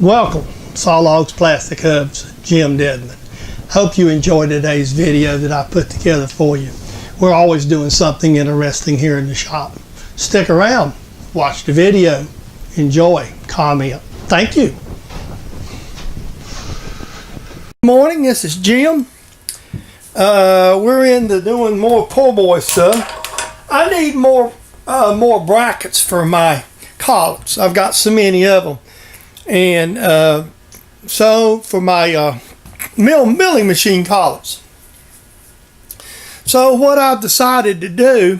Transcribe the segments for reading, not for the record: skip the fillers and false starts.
Welcome, Saw Logs Plastic Hubs, Jim Dedman. Hope you enjoyed today's video that I put together for you. We're always doing something interesting here in the shop. Stick around, watch the video, enjoy, comment. Thank you. Good morning, this is Jim. We're into doing more pull boy stuff. I need more brackets for my collets. I've got so many of them. And so for my milling machine collets. So what I've decided to do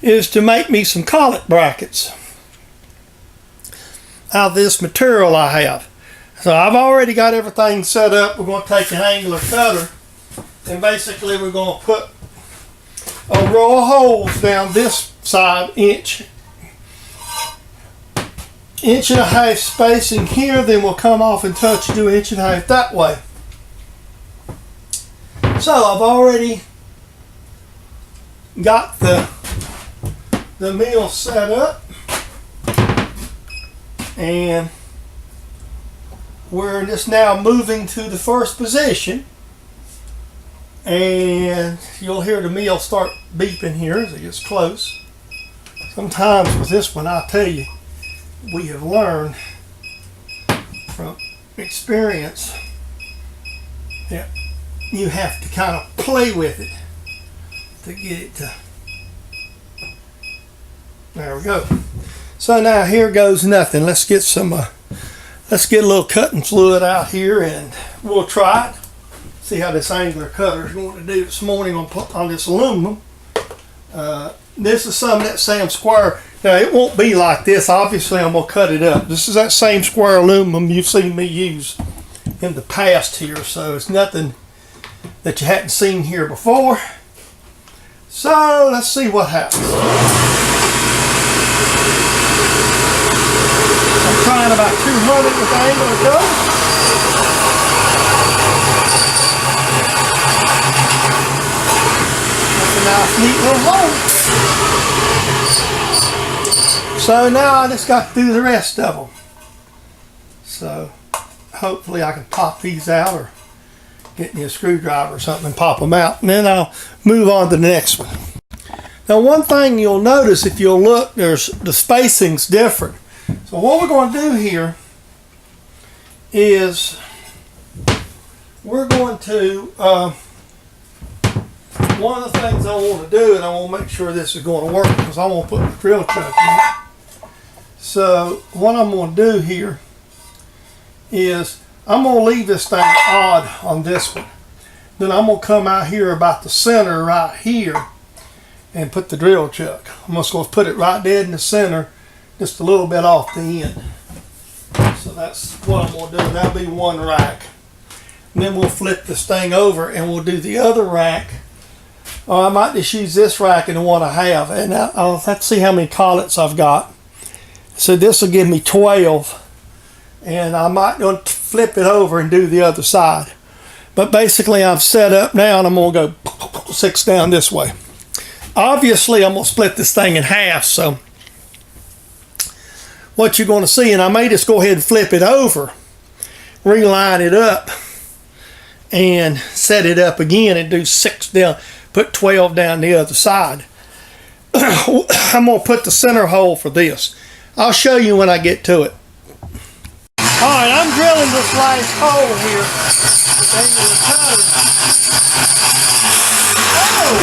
is to make me some collet brackets out of this material I have. So I've already got everything set up. We're going to take an angular cutter and basically we're going to put a row of holes down this side, inch and a half spacing here, then we'll come off and touch, do an inch and a half that way. So I've already got the mill set up, and we're just now moving to the first position, and you'll hear the mill start beeping here as it gets close. Sometimes with this one, I'll tell you, we have learned from experience that you have to kind of play with it to get it to. There we go. So now here goes nothing. Let's get a little cutting fluid out here and we'll try it. See how this angular cutter is going to do this morning on this aluminum. This is some of that same square. Now it won't be like this. Obviously I'm going to cut it up. This is that same square aluminum you've seen me use in the past here. So it's nothing that you hadn't seen here before. So let's see what happens. I'm trying about 200 with the angular cutter. That's a nice neat little hole. So now I just got to do the rest of them. So hopefully I can pop these out or get me a screwdriver or something and pop them out. And then I'll move on to the next one. Now one thing you'll notice if you'll look, there's the spacing's different. So what we're going to do here is we're going to, one of the things I want to do, and I want to make sure this is going to work because I want to put the drill chuck in it. So what I'm going to do here is I'm going to leave this thing odd on this one. Then I'm going to come out here about the center right here and put the drill chuck. I'm just going to put it right dead in the center, just a little bit off the end. So that's what I'm going to do. That'll be one rack. And then we'll flip this thing over and we'll do the other rack. Or I might just use this rack and the one I have. And I'll have to see how many collets I've got. So this will give me 12. And I might go flip it over and do the other side. But basically I'm set up now and I'm going to go 6 down this way. Obviously I'm going to split this thing in half. So what you're going to see, and I may just go ahead and flip it over, reline it up, and set it up again and do 6 down, put 12 down the other side. I'm going to put the center hole for this. I'll show you when I get to it. Alright, I'm drilling this last hole here. Oh!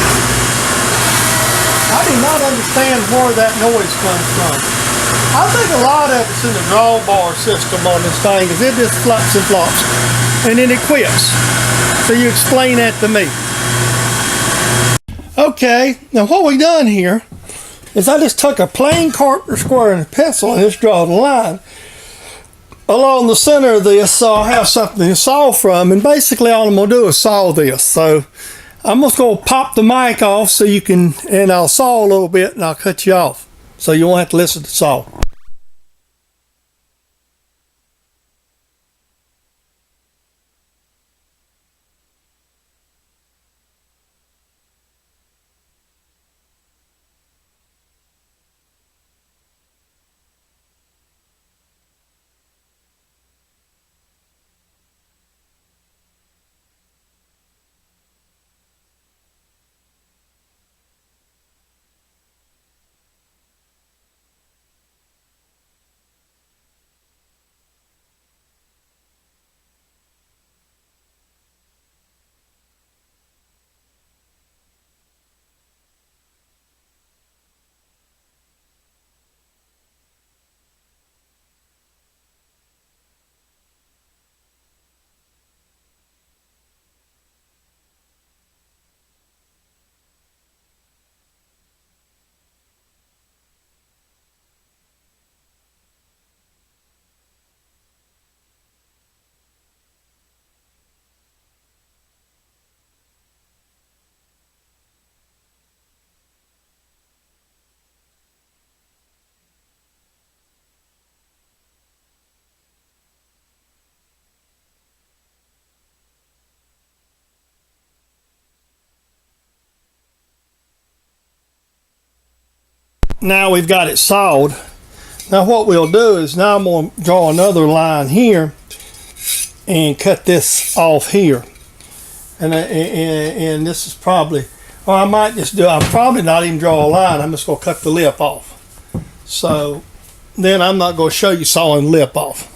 I do not understand where that noise comes from. I think a lot of it's in the drawbar system on this thing because it just flops and flops. And then it quits. So you explain that to me. Okay, now what we done here is I just took a plain carpenter square and a pencil and just draw the line along the center of this so I'll have something to saw from, and basically all I'm going to do is saw this. So I'm just going to pop the mic off so you can, and I'll saw a little bit and I'll cut you off so you won't have to listen to saw. now we've got it sawed. Now what we'll do is now I'm going to draw another line here and cut this off here. And this is probably, or I might just do, I'll probably not even draw a line. I'm just going to cut the lip off. So then I'm not going to show you sawing lip off.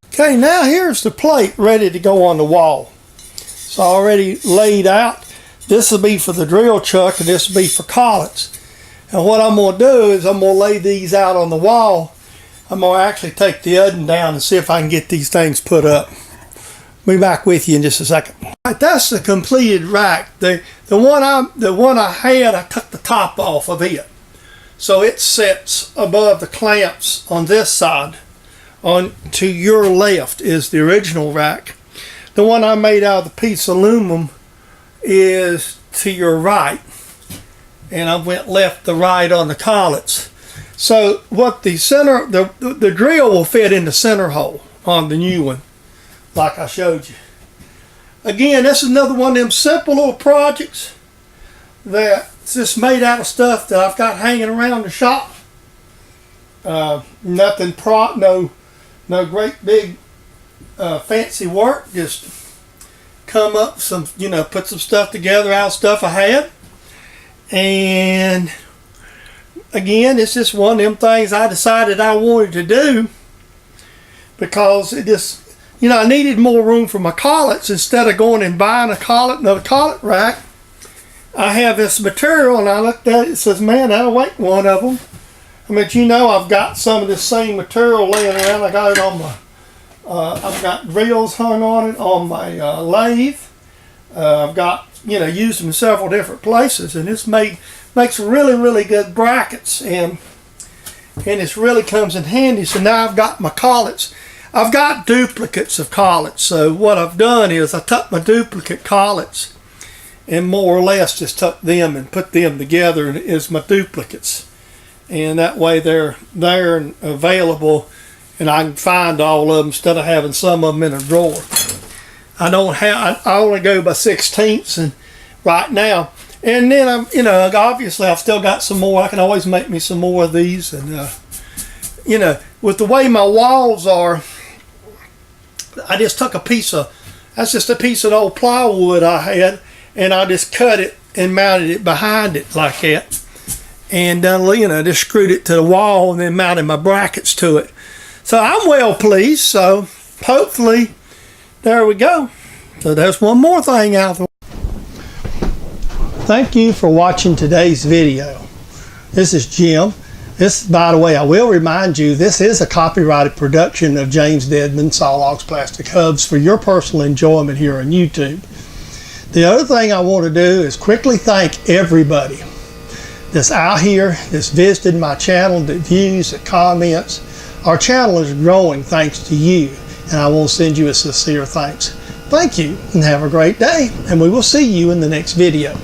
Okay, now here's the plate ready to go on the wall. It's already laid out. This will be for the drill chuck and this will be for collets. And what I'm going to do is I'm going to lay these out on the wall. I'm going to actually take the oven down and see if I can get these things put up. Be back with you in just a second. All right, that's the completed rack. The one I had, I took the top off of it, so it sits above the clamps on this side. On to your left is the original rack. The one I made out of the piece of aluminum is to your right, and I went left to right on the collets. So what the center, the drill will fit in the center hole on the new one, like I showed you. Again, this is another one of them simple little projects that's just made out of stuff that I've got hanging around the shop. Nothing no great big fancy work. Just come up some, put some stuff together out of stuff I had. And again, it's just one of them things I decided I wanted to do because it just, I needed more room for my collets. Instead of going and buying another collet rack, I have this material, and I looked at it, it says, man, that'll make one of them. I mean, I've got some of this same material laying around. I got it on my, I've got reels hung on it on my lathe. I've got, used them in several different places, and this makes really, really good brackets, and it really comes in handy. So now I've got my collets. I've got duplicates of collets, so what I've done is I took my duplicate collets and more or less just took them and put them together as my duplicates, and that way they're there and available, and I can find all of them instead of having some of them in a drawer. I only go by 16ths and right now, and then obviously I've still got some more. I can always make me some more of these, and with the way my walls are, I just took that's just a piece of old plywood I had, and I just cut it and mounted it behind it like that, and just screwed it to the wall and then mounted my brackets to it. So I'm well pleased. So hopefully, there we go. So there's one more thing out there. Thank you for watching today's video. This is Jim. This, by the way, I will remind you, this is a copyrighted production of James Dedman, Sawlogs Plastic Hubs, for your personal enjoyment here on YouTube. The other thing I want to do is quickly thank everybody that's out here, that's visited my channel, that views, that comments. Our channel is growing thanks to you, and I want to send you a sincere thanks. Thank you, and have a great day, and we will see you in the next video.